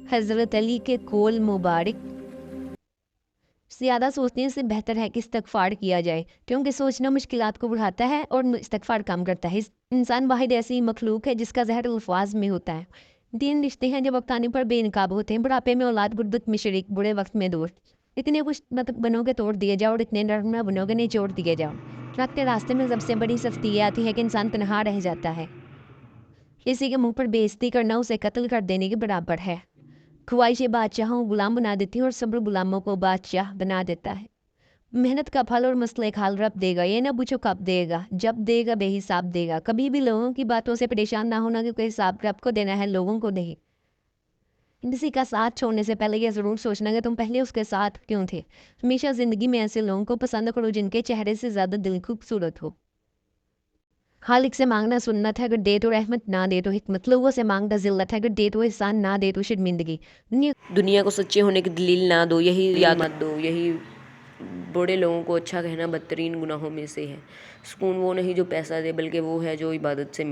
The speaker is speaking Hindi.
हज़रत अली के कौल मुबारक, ज़्यादा सोचने से बेहतर है कि इस्तग़फ़ार किया जाए, क्योंकि सोचना मुश्किलात को बढ़ाता है और इस्तग़फ़ार कम करता है। इंसान वाहिद ऐसी मखलूक है जिसका ज़हर अल्फाज में होता है। 3 रिश्ते हैं जो वक्त आने पर बेनकाब होते हैं, बुढ़ापे में औलाद, गुर्बत में शरीक, बुरे वक्त में दोस्त। इतने कुछ बनोगे तोड़ दिए जाओ और इतने नरम ना बनोगे निचोड़ दिए जाओ। रात के रास्ते में सबसे बड़ी सख्ती ये आती है कि इंसान तनहा रह जाता है। किसी के मुंह पर बेइज्जती करना उसे कत्ल कर देने के बराबर है। ख्वाहिशें बादशाहों को गुलाम बना देती हैं और सब्र गुलामों को बादशाह बना देता है। मेहनत का फल और मसले खाल रब देगा, ये ना पूछो कब देगा, जब देगा बेहिसाब देगा। कभी भी लोगों की बातों से परेशान ना होना, क्योंकि हिसाब रब को देना है, लोगों को नहीं। किसी का साथ छोड़ने से पहले ये ज़रूर सोचना कि तुम पहले उसके साथ क्यों थे। हमेशा ज़िंदगी में ऐसे लोगों को पसंद करो जिनके चेहरे से ज़्यादा दिल खूबसूरत हो। खालिक से मांगना सुन्नत है, अगर दे तो रहमत, ना दे तो हिकमत। लोगों से मांगना ज़िल्लत है, अगर दे तो एहसान, ना दे तो शर्मिंदगी। दुनिया को सच्चे होने की दलील ना दो, यही याद मत दो। यही बूढ़े लोगों को अच्छा कहना बदतरीन गुनाहों में से है। सुकून वो नहीं जो पैसा दे, बल्कि वो है जो इबादत से